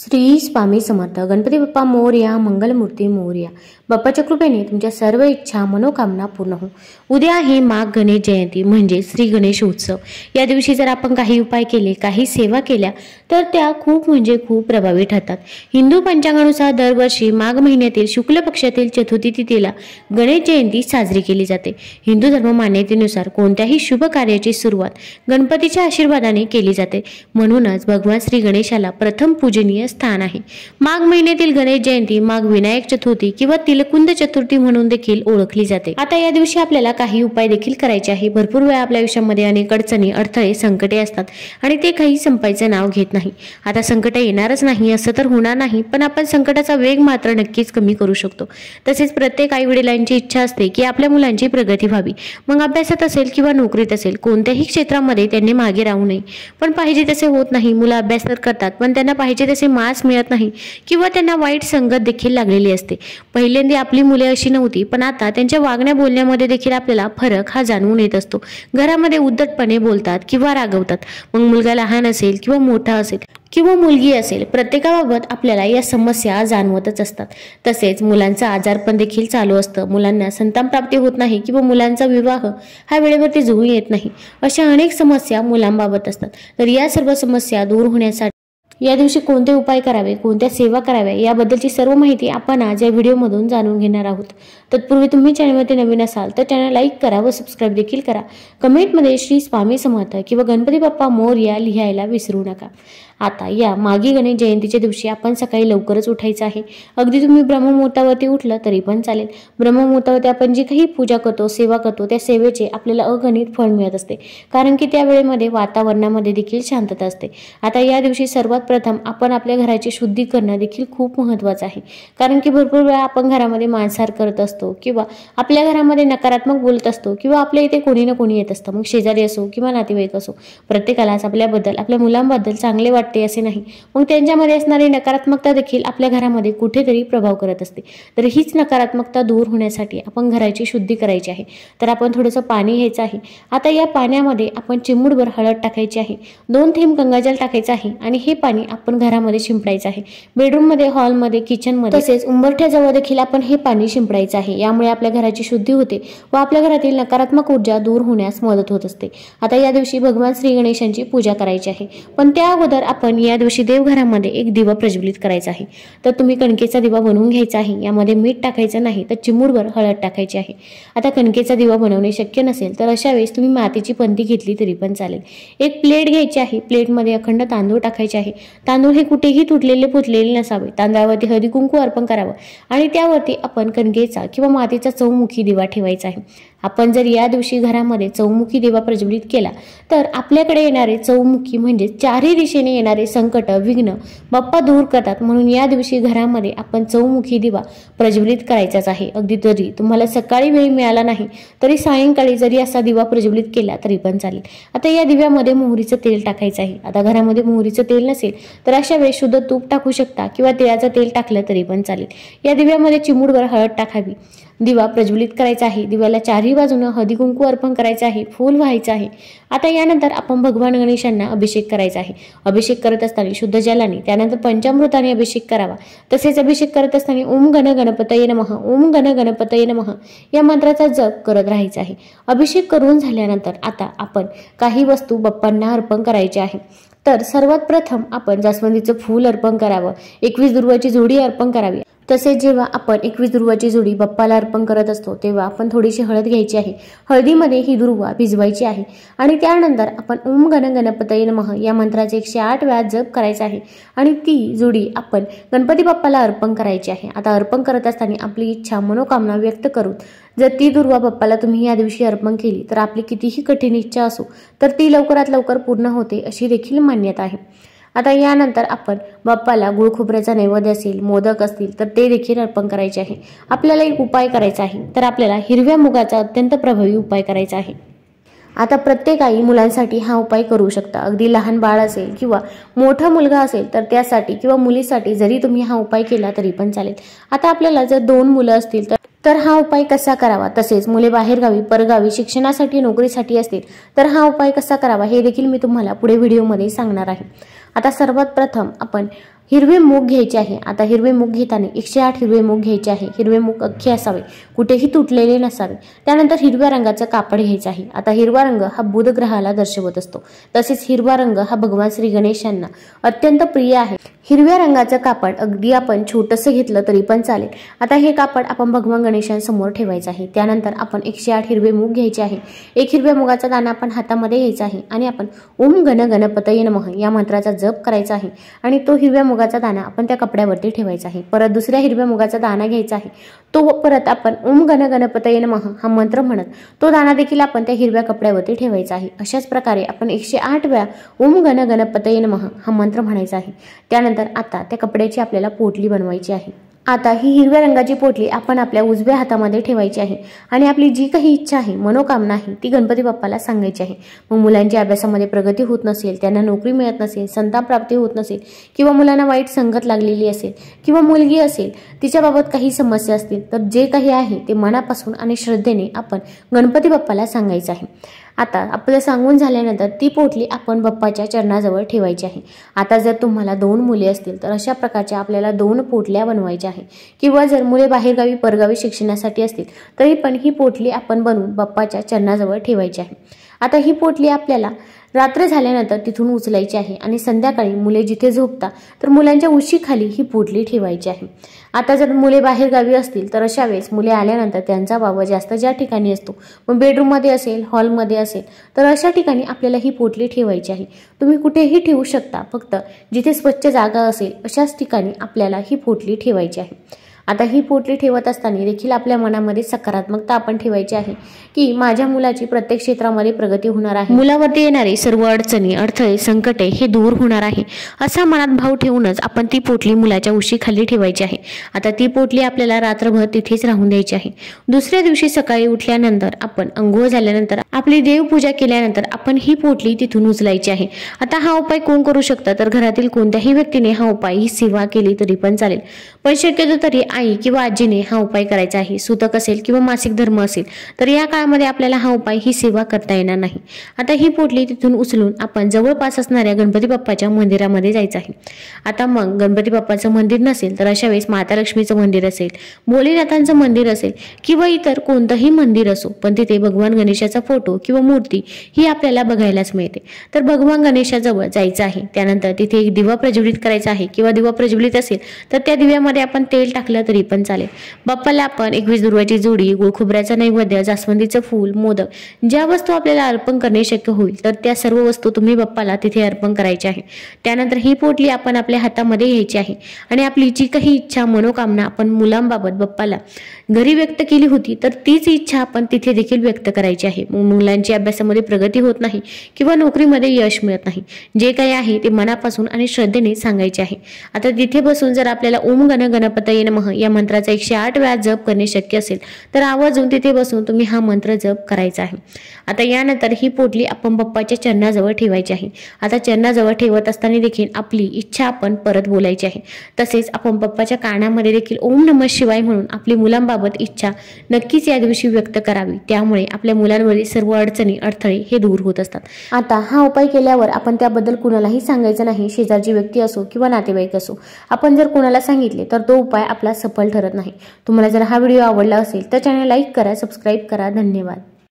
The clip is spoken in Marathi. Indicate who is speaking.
Speaker 1: श्री स्वामी समर्थ. गणपती बाप्पा मोरया, मंगलमूर्ती मोरया. बाप्पाच्या कृपेने तुमच्या सर्व इच्छा मनोकामना पूर्ण हो. उद्या आहे माघ गणेश जयंती म्हणजे श्री गणेश उत्सव. या दिवशी जर आपण काही उपाय केले, काही सेवा केल्या तर त्या खूप खूप प्रभावी ठरतात. हिंदू पंचांगानुसार दरवर्षी माघ महिन्यातील शुक्ल पक्षातील चतुर्थी तिथीला गणेश जयंती साजरी केली जाते. हिंदू धर्म मान्यतेनुसार कोणत्याही शुभ कार्याची सुरुवात गणपतीच्या आशीर्वादाने केली जाते. म्हणूनच भगवान श्री गणेशाला प्रथम पूजनीय स्थान आहे. माघ महिन्यातील गणेश जयंती माघ विनायक चतुर्थी किंवा तिलकुंद चतुर्थी म्हणून देखील ओळखली जाते. आता या दिवशी आपल्याला काही उपाय देखील करायचे आहे. भरपूर वेळा आपल्या आयुष्यामध्ये अनेक अडचणी, अडथळे, संकटे असतात आणि ते काही संपायचं नाव घेत नाही. आता संकट येणारच नाही असं तर होणार नाही, पण आपण संकटाचा वेग मात्र नक्कीच कमी करू शकतो. तसेच प्रत्येक आई वडिलांची इच्छा असते की आपल्या मुलांची प्रगती व्हावी. मग अभ्यासात असेल किंवा नोकरीत असेल, कोणत्याही क्षेत्रामध्ये त्यांनी मागे राहू नये. पण पाहिजे तसे होत नाही. मुलं अभ्यास तर करतात पण त्यांना पाहिजे तसे मार्क्स मिळत नाही किंवा त्यांना वाईट संगत देखील लागलेली असते. पहिल्यांदा आपली मुले अशी नव्हती, पण आता त्यांच्या वागण्या बोलण्यामध्ये देखील आपल्याला फरक हा जाणवून येत असतो. घरामध्ये उद्धटपणे बोलतात किंवा रागवतात. मग मुलगा लहान असेल किंवा मोठा असेल किंवा मुलगी असेल, प्रत्येकाबाबत आपल्याला या समस्या जाणवतच असतात. तसेच मुलांचा आजारपण देखील चालू असतं. मुलांना संतान प्राप्ती होत नाही किंवा मुलांचा विवाह हा वेळेवरती जुळून येत नाही. अशा अनेक समस्या मुलांबाबत असतात. तर या सर्व समस्या दूर होण्यासाठी या दिवशी कोणते उपाय करावे, कोणत्या सेवा कराव्या याबद्दलची सर्व माहिती आपण आज या व्हिडिओमधून जाणून घेणार आहोत. तत्पूर्वी तुम्ही चॅनलमध्ये नवीन असाल तर चॅनल लाईक करा व सबस्क्राईब देखील करा. कमेंटमध्ये श्री स्वामी समर्थ किंवा गणपती बाप्पा मोरया लिहायला विसरू नका. आता या माघी गणेश जयंतीच्या दिवशी आपण सकाळी लवकरच उठायचं आहे. अगदी तुम्ही ब्रह्ममुहूर्तावरती उठलं तरी पण चालेल. ब्रह्ममुहूर्तावरती आपण जी काही पूजा करतो, सेवा करतो, त्या सेवेचे आपल्याला अगणित फळ मिळत असते, कारण की त्या वेळेमध्ये वातावरणामध्ये देखील शांतता असते. आता या दिवशी सर्वात प्रथम आपण आपल्या घराची शुद्धी करणं देखील खूप महत्त्वाचं आहे, कारण की भरपूर वेळा आपण घरामध्ये मांसाहार करत असतो किंवा आपल्या घरामध्ये नकारात्मक बोलत असतो किंवा आपल्या इथे कोणी ना कोणी येत असतं. मग शेजारी असो किंवा नातेवाईक असो, प्रत्येकालाच आपल्याबद्दल, आपल्या मुलांबद्दल चांगले वाटते असे नाही. मग त्यांच्यामध्ये असणारी नकारात्मकता देखील आपल्या घरामध्ये कुठेतरी प्रभाव करत असते. तर हीच नकारात्मकता दूर होण्यासाठी आपण घराची शुद्धी करायची आहे. तर आपण थोडंसं पाणी घ्यायचं आहे. आता या पाण्यामध्ये आपण चिमूटभर हळद टाकायची आहे, 2 थेंब गंगाजल टाकायचं आहे आणि हे पाणी आपण घरामध्ये शिंपडायचं आहे. बेडरूममध्ये, हॉलमध्ये, किचनमध्ये, तसेच उंबरठ्याजवळ देखील आपण हे पाणी शिंपडायचं आहे. यामुळे आपल्या घराची शुद्धी होते व आपल्या घरातील नकारात्मक ऊर्जा दूर होण्यास मदत होत असते. आता या दिवशी भगवान श्री गणेशांची पूजा करायची आहे, पण त्या अगोदर आपण या दिवशी देवघरामध्ये एक दिवा प्रज्वलित करायचा आहे. तर तुम्ही कणकेचा दिवा बनवून घ्यायचा आहे. यामध्ये मीठ टाकायचं नाही, तर चिमूटभर हळद टाकायची आहे. आता कणकेचा दिवा बनवणे शक्य नसेल तर अशा वेळेस तुम्ही मातीची पंती घेतली तरी पण चालेल. एक प्लेट घ्यायची आहे. प्लेटमध्ये अखंड तांदूळ टाकायचे आहे. तांदूळ हे कुठेही तुटलेले फुटलेले नसावे. तांदळावरती हळदी कुंकू अर्पण करावं आणि त्यावरती आपण कणकेचा किंवा मातीचा चौमुखी दिवा ठेवायचा आहे. आपण जर या दिवशी घरामध्ये चौमुखी दिवा प्रज्वलित केला तर आपल्याकडे येणारे चौमुखी म्हणजे चारही दिशेने येणारे संकट, विघ्न बाप्पा दूर करतात. म्हणून या दिवशी घरामध्ये आपण चौमुखी दिवा प्रज्वलित करायचाच आहे. अगदी जरी तुम्हाला सकाळी वेळ मिळाला नाही तरी सायंकाळी जरी असा दिवा प्रज्वलित केला तरी पण चालेल. आता या दिव्यामध्ये मोहरीचं तेल टाकायचं आहे. आता घरामध्ये मोहरीचं तेल नसेल तर अशा वेळेस शुद्ध तूप टाकू शकता किंवा तिळाचं तेल टाकलं तरी पण चालेल. या दिव्यामध्ये चिमूटभर हळद टाकावी. दिवा प्रज्वलित करायचा आहे. दिव्याला चारही बाजूने हळदी कुंकू अर्पण करायचं आहे. फूल व्हायचं आहे. आता यानंतर आपण भगवान गणेशांना अभिषेक करायचा आहे. अभिषेक करत असताना शुद्ध जलाने, त्यानंतर पंचामृताने अभिषेक करावा. तसेच अभिषेक करत असताना ओम गण गणपतये नमः, ओम गण गणपतये नमः या मंत्राचा जप करत राहायचा आहे. अभिषेक करून झाल्यानंतर आता आपण काही वस्तू बाप्पांना अर्पण करायची आहे. तर सर्वात प्रथम आपण जास्वंदीचं फूल अर्पण करावं. 21 दुर्वाची जोडी अर्पण करावी. तसेच जेव्हा आपण 21 दुर्वाची जोडी बाप्पाला अर्पण करत असतो तेव्हा आपण थोडीशी हळद घ्यायची आहे. हळदीमध्ये ही दुर्वा भिजवायची आहे आणि त्यानंतर आपण ओम गण गणपतये नमः या मंत्राचे 108 वेळा जप करायचा आहे आणि ती जोडी आपण गणपती बाप्पाला अर्पण करायची आहे. आता अर्पण करत असताना आपली इच्छा, मनोकामना व्यक्त करून जर ती दुर्वा बाप्पाला तुम्ही या दिवशी अर्पण केली तर आपली कितीही कठीण इच्छा असो तर ती लवकरात लवकर पूर्ण होते अशी देखील मान्यता आहे. आता यानंतर आपण बाप्पाला गुळ खोबऱ्याचा नैवेद्य असेल, मोदक असतील तर ते देखील अर्पण करायचे आहे. आपल्याला एक उपाय करायचा आहे. तर आपल्याला हिरव्या मुगाचा अत्यंत प्रभावी उपाय करायचा आहे. आता प्रत्येक आई मुलांसाठी हा उपाय करू शकता. अगदी लहान बाळ असेल किंवा मोठा मुलगा असेल तर त्यासाठी किंवा मुलीसाठी जरी तुम्ही हा उपाय केला तरी पण चालेल. आता आपल्याला जर 2 मुलं असतील तर हा उपाय कसा करावा, तसेच मुले बाहेरगावी, परगावी शिक्षणासाठी, नोकरीसाठी असतील तर हा उपाय कसा करावा हे देखील मी तुम्हाला पुढे व्हिडिओमध्ये सांगणार आहे. आता सर्वात प्रथम आपण हिरवे मूग घ्यायचे आहे। आता हिरवे मूग घेताना 108 हिरवे मूग घ्यायचे आहे। हिरवे मूग अख्खे असावे, कुठेही तुटलेले नसावे। त्यानंतर हिरव्या रंगाचं कापड घ्यायचं आहे। आता हिरवा रंग हा बुध ग्रहाला दर्शवत असतो, तसेच हिरवा रंग हा भगवान श्री गणेशांना अत्यंत प्रिय आहे। हिरव्या रंगाचं कापड अगदी आपण छोटंसं घेतलं तरी पण चालेल। आता हे कापड आपण भगवान गणेशांसमोर ठेवायचं आहे। त्यानंतर आपण 108 हिरवे मूग घ्यायचे आहे। एक हिरव्या मुगाचा दाणा आपण हातामध्ये घ्यायचा आहे आणि आपण ओम गण गणपतये नमः या मंत्राचा जप करायचा आहे आणि तो हिरव्या मुगाचा दाणा आपण त्या कपड्यावरती ठेवायचा आहे। परत दुसऱ्या हिरव्या मुगाचा दाणा घ्यायचा आहे, तो परत आपण ओम गण गणपतये नमः हा मंत्र म्हणत तो दाणा देखील आपण त्या हिरव्या कपड्यावरती ठेवायचा आहे। अशाच प्रकारे आपण 108 वेळा ओम गण गणपतये नमः हा मंत्र म्हणायचा आहे। त्यानंतर आता त्या कपड्याची आपल्याला पोटली बनवायची आहे। आता ही हिरव्या रंगाची पोटली आपण आपल्या उजव्या हातामध्ये ठेवायची आहे आणि आपली जी काही इच्छा आहे, मनोकामना आहे, ती गणपती बाप्पाला सांगायची आहे। मग मुलांच्या अभ्यासामध्ये प्रगती होत नसेल, त्यांना नोकरी मिळत नसेल, संतान प्राप्ती होत नसेल किंवा मुलांना वाईट संगत लागलेली असेल किंवा मुलगी असेल तिच्याबाबत काही समस्या असतील, तर जे काही आहे ते मनापासून आणि श्रद्धेने आपण गणपती बाप्पाला सांगायचं आहे। आता आपलं सांगून झाल्यानंतर ती पोटली आपण बाप्पाच्या चरणाजवळ ठेवायची आहे। आता जर तुम्हाला 2 मुले असतील तर अशा प्रकारच्या आपल्याला 2 पोटल्या बनवायच्या आहे किंवा जर मुले बाहेरगावी परगावी शिक्षणासाठी असतील तरी पण ही पोटली आपण बनवून बाप्पाच्या चरणाजवळ ठेवायची आहे। आता ही पोटली आपल्याला रात्र झाल्यानंतर तिथून उचलायची आहे आणि संध्याकाळी मुले जिथे झोपतात तर मुलांच्या उशीखाली ही पोटली ठेवायची आहे। आता जर मुले बाहेर गावी असतील तर अशा वेळेस मुले आल्यानंतर त्यांचा बाबा जास्त ज्या ठिकाणी असतो, मग बेडरूममध्ये असेल, हॉलमध्ये असेल, तर अशा ठिकाणी आपल्याला ही पोटली ठेवायची आहे। तुम्ही कुठेही ठेवू शकता, फक्त जिथे स्वच्छ जागा असेल अशाच ठिकाणी आपल्याला ही पोटली ठेवायची आहे। आता ही पोटली ठेवत असताना देखील आपल्या मनामध्ये सकारात्मकता आपण ठेवायची आहे की माझ्या मुलाची प्रत्येक क्षेत्रामध्ये प्रगती होणार आहे, मुलावरती येणारे सर्व अडचणी, अडथळे, संकटे हे दूर होणार आहे, असा मनात भाव ठेवूनच आपण ती पोटली मुलाच्या उशीखाली ठेवायची आहे। आता ती पोटली आपल्याला रात्रभर तिथेच राहून द्यायची आहे। दुसऱ्या दिवशी सकाळी उठल्यानंतर आपण अंघोळ झाल्यानंतर आपली देवपूजा केल्यानंतर आपण ही पोटली तिथून उचलायची आहे। आता हा उपाय कोण करू शकतं, तर घरातील कोणत्याही व्यक्तीने हा उपाय, ही सेवा केली तरी पण चालेल, पण शक्यतो तरी आई किंवा आजीने हा उपाय करायचा आहे। सुतक असेल किंवा मासिक धर्म असेल तर या काळामध्ये आपल्याला हा उपाय, ही सेवा करता येणार नाही। आता ही पोटली तिथून उचलून आपण जवळपास असणाऱ्या गणपती बाप्पाच्या मंदिरामध्ये जायचं आहे। आता मग गणपती बाप्पाचं मंदिर नसेल तर अशा वेळेस माता लक्ष्मीचं मंदिर असेल, भोलेनाथांचं मंदिर असेल किंवा इतर कोणतंही मंदिर असो, पण तिथे भगवान गणेशाचा फोटो किंवा मूर्ती ही आपल्याला बघायलाच मिळते, तर भगवान गणेशाजवळ जायचं आहे। त्यानंतर तिथे एक दिवा प्रज्वलित करायचा आहे किंवा दिवा प्रज्वलित असेल तर त्या दिव्यामध्ये आपण तेल टाकलं तरी पण चालेल। बाप्पाला आपण 21 दुर्वाची जोडी, गुळ खोबऱ्याचं नैवेद्य, जास्वंदीचं फूल, मोदक, ज्या वस्तू आपल्याला अर्पण करणे शक्य होईल तर त्या सर्व वस्तू तुम्ही बाप्पाला तिथे अर्पण करायच्या आहे। त्यानंतर ही पोटली आपण आपल्या हातामध्ये घ्यायची आहे आणि आपली जी काही इच्छा, मनोकामना आपण मुलांबाबत बाप्पाला घरी व्यक्त केली होती तर तीच इच्छा आपण तिथे देखील व्यक्त करायची आहे। मुलांची अभ्यासामध्ये प्रगती होत नाही किंवा नोकरीमध्ये यश मिळत नाही, जे काही आहे ते मनापासून आणि श्रद्धेने सांगायचे आहे। आता तिथे बसून जर आपल्याला ओम गण गणपतये नमः या मंत्राचा 108 वेळा जप करणे शक्य असेल तर आवर्जून तिथे बसून तुम्ही हा मंत्र जप करायचा आहे। आता यानंतर ही पोटली आपण बाप्पाच्या चरणाजवळ ठेवायची आहे। आता चरणाजवळ ठेवत असताना देखील आपली इच्छा आपण परत बोलायची आहे। तसेच आपण बाप्पाच्या कानामध्ये देखील ओम नमः शिवाय म्हणून आपली मुलांबाबत इच्छा नक्कीच या दिवशी व्यक्त करावी, त्यामुळे आपल्या मुलांवरील सर्व अडचणी, अडथळे हे दूर होत असतात। आता हा उपाय केल्यावर आपण त्याबद्दल कुणालाही सांगायचं नाही, शेजारची व्यक्ती असो किंवा नातेवाईक असो। आपण जर कुणाला सांगितले तर तो उपाय आपला सफल ठरत नाही। तुम्हाला जर हा व्हिडिओ आवडला असेल तर चॅनल लाईक करा, सबस्क्राईब करा। धन्यवाद।